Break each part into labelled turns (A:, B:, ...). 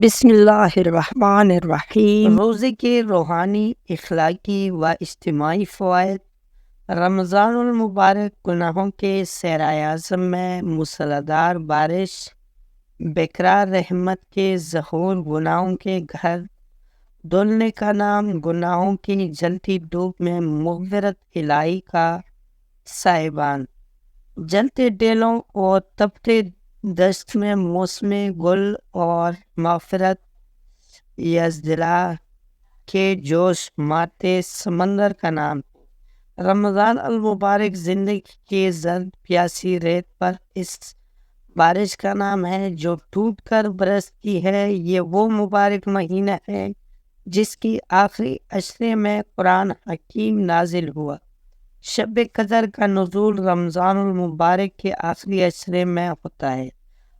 A: بسم اللہ الرحمن الرحیم۔ روزے کے روحانی، اخلاقی و اجتماعی فوائد۔ رمضان المبارک گناہوں کے صحرائے اعظم میں موسلادھار بارش، بقرار رحمت کے ظہور، گناہوں کے گھر دھلنے کا نام، گناہوں کی جلتی ڈوب میں مغفرت الہی کا سائبان، جلتے ڈیلوں اور تپتے دشت میں موسم گل اور مغفرت، یزدلا کے جوش مارتے سمندر کا نام۔ رمضان المبارک زندگی کے زرد پیاسی ریت پر اس بارش کا نام ہے جو ٹوٹ کر برستی ہے۔ یہ وہ مبارک مہینہ ہے جس کی آخری عشرے میں قرآن حکیم نازل ہوا۔ شب قدر کا نزول رمضان المبارک کے آخری عشرے میں ہوتا ہے۔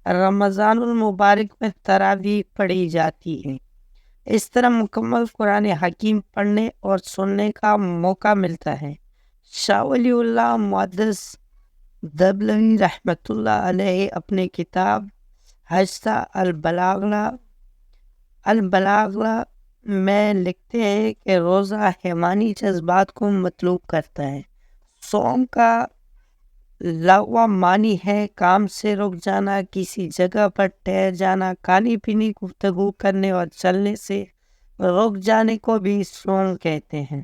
A: رمضان المبارک میں تراویح پڑھی جاتی ہے۔ اس طرح مکمل قرآن حکیم پڑھنے اور سننے کا موقع ملتا ہے۔ شاہ ولی اللہ محدث دہلوی رحمۃ اللہ علیہ اپنے کتاب حجتہ البلاغہ میں لکھتے ہیں کہ روزہ حیوانی جذبات کو مطلوب کرتا ہے۔ صوم کا لغو معنی ہے کام سے رک جانا، کسی جگہ پر ٹھہر جانا، کھانے پینے، گفتگو کرنے اور چلنے سے رک جانے کو بھی صوم کہتے ہیں۔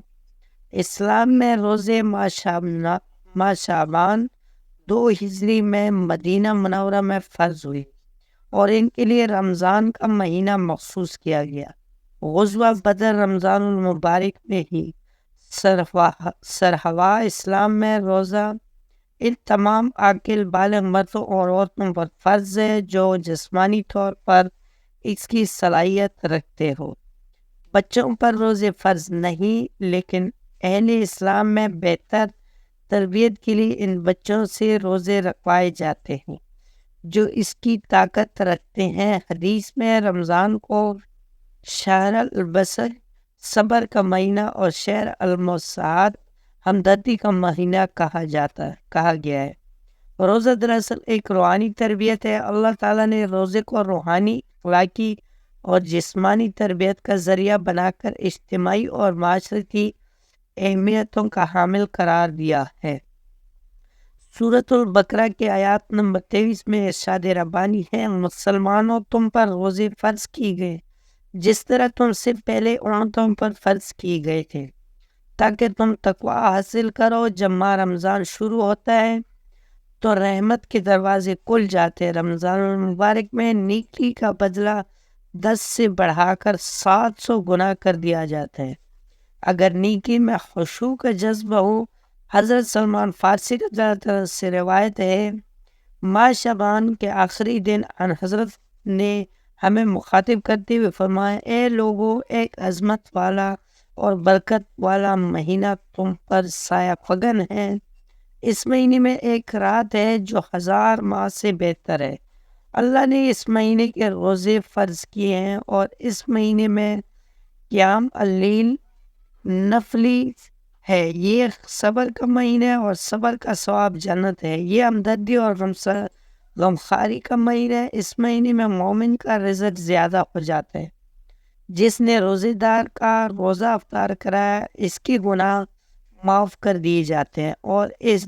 A: اسلام میں روزے ماہ شعبان 2 ہجری میں مدینہ منورہ میں فرض ہوئی اور ان کے لیے رمضان کا مہینہ مخصوص کیا گیا۔ غزوہ بدر رمضان المبارک میں ہی سرہوا اسلام میں روزہ ان تمام عاقل بالغ مردوں اور عورتوں پر فرض ہے جو جسمانی طور پر اس کی صلاحیت رکھتے ہو۔ بچوں پر روزے فرض نہیں، لیکن اہل اسلام میں بہتر تربیت کے لیے ان بچوں سے روزے رکھوائے جاتے ہیں جو اس کی طاقت رکھتے ہیں۔ حدیث میں رمضان کو شہر البصر، صبر کا مہینہ، اور شہر المواساۃ، ہمدردی کا مہینہ کہا گیا ہے۔ روزہ دراصل ایک روحانی تربیت ہے۔ اللہ تعالیٰ نے روزے کو روحانی، اخلاقی اور جسمانی تربیت کا ذریعہ بنا کر اجتماعی اور معاشرتی اہمیتوں کا حامل قرار دیا ہے۔ سورۃ البقرہ کے آیات نمبر 23 میں ارشاد ربانی ہے: مسلمانوں، تم پر روزے فرض کی گئے جس طرح تم سے پہلے امتوں پر فرض کیے گئے تھے تاکہ تم تقوی حاصل کرو۔ جب ماہ رمضان شروع ہوتا ہے تو رحمت کے دروازے کھل جاتے ہیں۔ رمضان المبارک میں نیکی کا بدلہ 10 سے بڑھا کر 700 گنا کر دیا جاتا ہے اگر نیکی میں خشوع کا جذبہ ہو۔ حضرت سلمان فارسی رضی اللہ عنہ سے روایت ہے، ماہ شعبان کے آخری دن ان حضرت نے ہمیں مخاطب کرتے ہوئے فرمایا: اے لوگو، ایک عظمت والا اور برکت والا مہینہ تم پر سایہ فگن ہے۔ اس مہینے میں ایک رات ہے جو 1000 ماہ سے بہتر ہے۔ اللہ نے اس مہینے کے روزے فرض کیے ہیں اور اس مہینے میں قیام اللیل نفلی ہے۔ یہ صبر کا مہینہ ہے اور صبر کا ثواب جنت ہے۔ یہ ہمدردی اور غمخواری کا مہینہ ہے۔ اس مہینے میں مومن کا رزق زیادہ ہو جاتا ہے۔ جس نے روزے دار کا روزہ افطار کرایا اس کے گناہ معاف کر دیے جاتے ہیں اور اس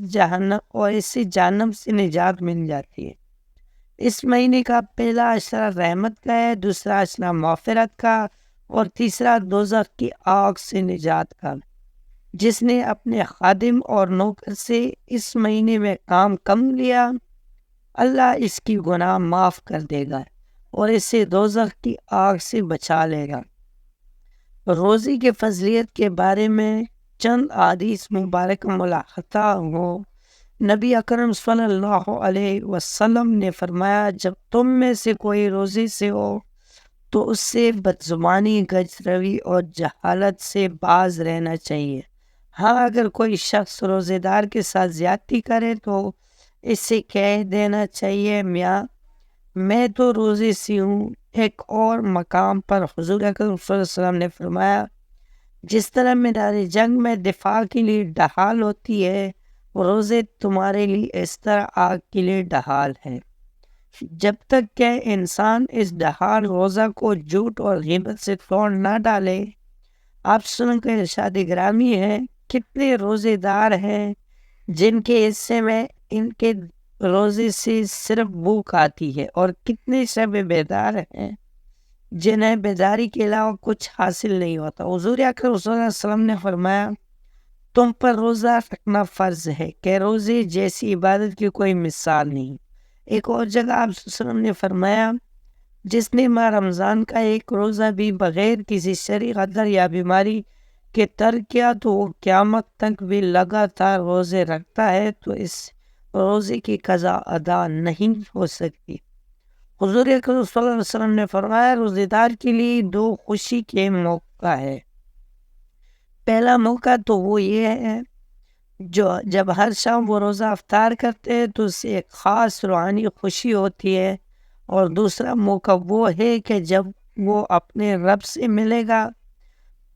A: سے جہنم سے نجات مل جاتی ہے۔ اس مہینے کا پہلا عشرہ رحمت کا ہے، دوسرا عشرہ مغفرت کا اور تیسرا دوزخ کی آگ سے نجات کا۔ جس نے اپنے خادم اور نوکر سے اس مہینے میں کام کم لیا، اللہ اس کی گناہ معاف کر دے گا اور اسے دوزخ کی آگ سے بچا لے گا۔ روزے کی فضیلت کے بارے میں چند احادیث مبارک ملاحظہ ہو۔ نبی اکرم صلی اللہ علیہ وسلم نے فرمایا: جب تم میں سے کوئی روزے سے ہو تو اس سے بدزبانی، غش روی اور جہالت سے باز رہنا چاہیے۔ ہاں، اگر کوئی شخص روزے دار کے ساتھ زیادتی کرے تو اس سے کہہ دینا چاہیے: میاں، میں تو روزے سے ہوں۔ ایک اور مقام پر حضور اکرم صلی اللہ علیہ وسلم نے فرمایا: جس طرح میدان جنگ میں دفاع کے لیے ڈھال ہوتی ہے، روزے تمہارے لیے اس طرح آگ کے لیے ڈھال ہے۔ جب تک کہ انسان اس ڈھال روزہ کو جھوٹ اور غیبت سے توڑ نہ ڈالے۔ آپ سن کے ارشاد گرامی ہے، کتنے روزے دار ہیں جن کے حصے میں ان کے روزے سے صرف بھوک آتی ہے، اور کتنے شب بیدار ہیں جنہیں بیداری کے علاوہ کچھ حاصل نہیں ہوتا۔ حضور اکرم صلی اللہ علیہ وسلم نے فرمایا، تم پر روزہ رکھنا فرض ہے کہ روزے جیسی عبادت کی کوئی مثال نہیں۔ ایک اور جگہ آپ صلی اللہ علیہ وسلم نے فرمایا، جس نے ماہ رمضان کا ایک روزہ بھی بغیر کسی شرعی قدر یا بیماری کے ترک کیا تو وہ قیامت تک بھی لگاتار روزے رکھتا ہے تو اس روزے کی قضا ادا نہیں ہو سکتی۔ حضور اکرم صلی اللہ علیہ وسلم نے فرمایا، روزے دار کے لیے دو خوشی کے موقع ہے۔ پہلا موقع تو وہ یہ ہے جب ہر شام وہ روزہ افطار کرتے ہیں تو اسے ایک خاص روحانی خوشی ہوتی ہے، اور دوسرا موقع وہ ہے کہ جب وہ اپنے رب سے ملے گا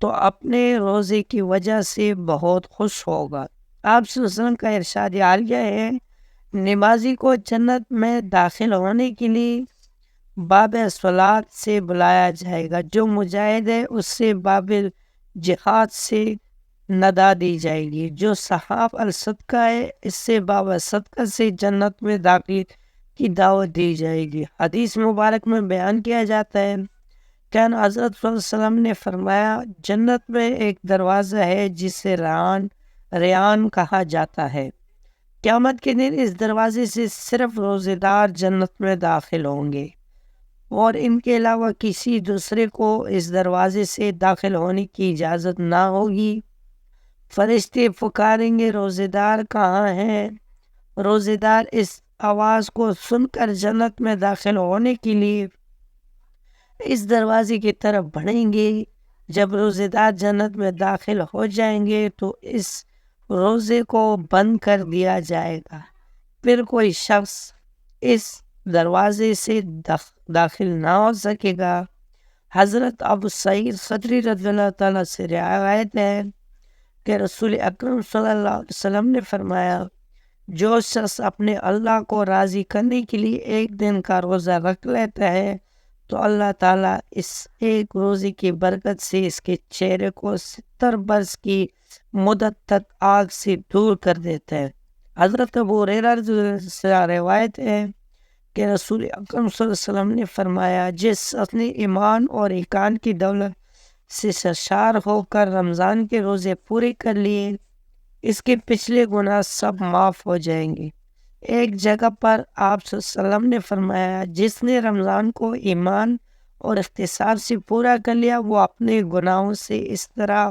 A: تو اپنے روزے کی وجہ سے بہت خوش ہوگا۔ آپ صلی اللہ علیہ وسلم کا ارشاد عالیہ ہے، نمازی کو جنت میں داخل ہونے کے لیے باب صلاۃ سے بلایا جائے گا، جو مجاہد ہے اس سے باب جہاد سے ندا دی جائے گی، جو صحاب الصدقہ ہے اس سے باب صدقہ سے جنت میں داخل کی دعوت دی جائے گی۔ حدیث مبارک میں بیان کیا جاتا ہے کہ حضرت صلی اللہ علیہ وسلم نے فرمایا، جنت میں ایک دروازہ ہے جسے ریان کہا جاتا ہے۔ قیامت کے دن اس دروازے سے صرف روزے دار جنت میں داخل ہوں گے، اور ان کے علاوہ کسی دوسرے کو اس دروازے سے داخل ہونے کی اجازت نہ ہوگی۔ فرشتے پکاریں گے، روزے دار کہاں ہیں؟ روزے دار اس آواز کو سن کر جنت میں داخل ہونے کے لیے اس دروازے کی طرف بڑھیں گے۔ جب روزے دار جنت میں داخل ہو جائیں گے تو اس روزے کو بند کر دیا جائے گا، پھر کوئی شخص اس دروازے سے داخل نہ ہو سکے گا۔ حضرت ابو سعید خدری رضی اللہ تعالیٰ سے روایت ہے کہ رسول اکرم صلی اللہ علیہ وسلم نے فرمایا، جو شخص اپنے اللہ کو راضی کرنے کے لیے ایک دن کا روزہ رکھ لیتا ہے تو اللہ تعالیٰ اس ایک روزے کی برکت سے اس کے چہرے کو 70 برس کی مدت تک آگ سے دور کر دیتا ہے۔ حضرت ابو ہریرہ رضی اللہ عنہ سے روایت ہے کہ رسول اکرم صلی اللہ علیہ وسلم نے فرمایا، جس شخص نے ایمان اور ایقان کی دولت سے سرشار ہو کر رمضان کے روزے پورے کر لیے، اس کے پچھلے گناہ سب معاف ہو جائیں گے۔ ایک جگہ پر آپ صلی اللہ علیہ وسلم نے فرمایا، جس نے رمضان کو ایمان اور احتساب سے پورا کر لیا وہ اپنے گناہوں سے اس طرح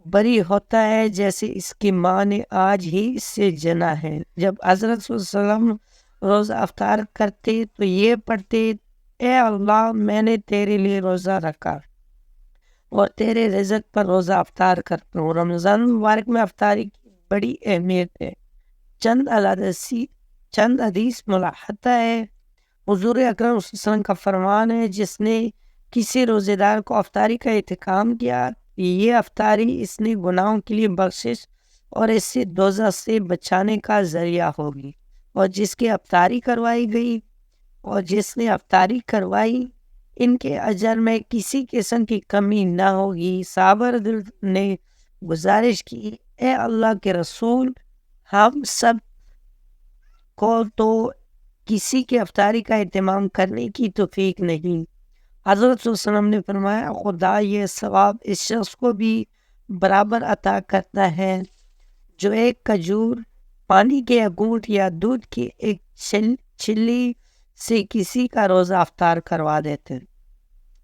A: بری ہوتا ہے جیسے اس کی ماں نے آج ہی اس سے جنا ہے۔ جب حضرت صلی اللہ علیہ وسلم روزہ افطار کرتے تو یہ پڑھتے، اے اللہ میں نے تیرے لیے روزہ رکھا اور تیرے رزق پر روزہ افطار کرتا ہوں۔ رمضان مبارک میں افطاری کی بڑی اہمیت ہے۔ چند حدیث ملاحظہ ہے۔ حضور اکرم صلی اللہ علیہ وسلم کا فرمان ہے، جس نے کسی روزے دار کو افطاری کا اہتمام کیا، یہ افطاری اس نے گناہوں کے لیے بخشش اور اس سے دوزخ سے بچانے کا ذریعہ ہوگی، اور جس کی افطاری کروائی گئی اور جس نے افطاری کروائی ان کے اجر میں کسی قسم کی کمی نہ ہوگی۔ صحابہ نے گزارش کی، اے اللہ کے رسول، ہم سب کو تو کسی کے افطاری کا اہتمام کرنے کی توفیق نہیں۔ حضرت صلی اللہ علیہ وسلم نے فرمایا، خدا یہ ثواب اس شخص کو بھی برابر عطا کرتا ہے جو ایک کھجور، پانی کے گھونٹ یا دودھ کی ایک چھلی سے کسی کا روزہ افطار کروا دیتے ہیں۔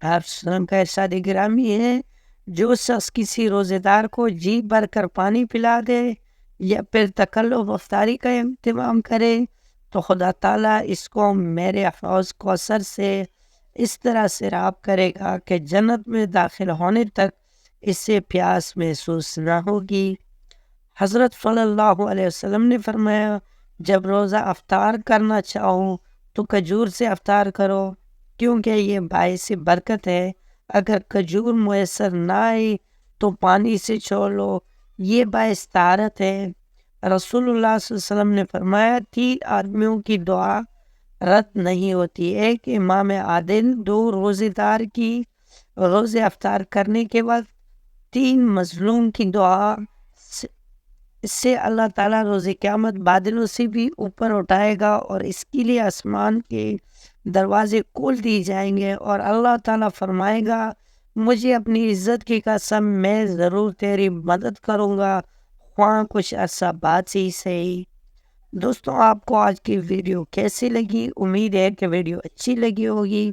A: آپ صلی اللہ علیہ وسلم کا ارشاد گرامی ہے، جو شخص کسی روزے دار کو جی بھر کر پانی پلا دے یا پھر تکلف افطاری کا اہتمام کرے تو خدا تعالیٰ اس کو میرے حوض کوثر سے اس طرح سیراب کرے گا کہ جنت میں داخل ہونے تک اس سے پیاس محسوس نہ ہوگی۔ حضرت صلی اللہ علیہ وسلم نے فرمایا، جب روزہ افطار کرنا چاہو تو کھجور سے افطار کرو، کیونکہ یہ باعث برکت ہے۔ اگر کھجور میسر نہ آئے تو پانی سے چھوڑ لو، یہ باعث طہارت ہے۔ رسول اللہ صلی اللہ علیہ وسلم نے فرمایا، 3 آدمیوں کی دعا رد نہیں ہوتی۔ ایک امام عادل 2 روزے دار کی روزے افطار کرنے کے بعد 3 مظلوم کی دعا اس سے اللہ تعالیٰ روز قیامت بادلوں سے بھی اوپر اٹھائے گا، اور اس کے لیے آسمان کے دروازے کھول دیے جائیں گے، اور اللہ تعالیٰ فرمائے گا مجھے اپنی عزت کی قسم میں ضرور تیری مدد کروں گا، خواہ کچھ عرصہ بعد سے ہی صحیح۔ دوستوں، آپ کو آج کی ویڈیو کیسی لگی؟ امید ہے کہ ویڈیو اچھی لگی ہوگی۔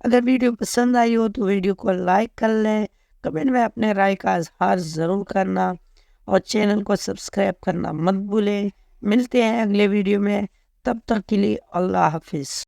A: اگر ویڈیو پسند آئی ہو تو ویڈیو کو لائک کر لیں، کمنٹ میں اپنے رائے کا اظہار ضرور کرنا، اور چینل کو سبسکرائب کرنا مت بھولیں۔ ملتے ہیں اگلے ویڈیو میں، تب تک کے لیے اللہ حافظ۔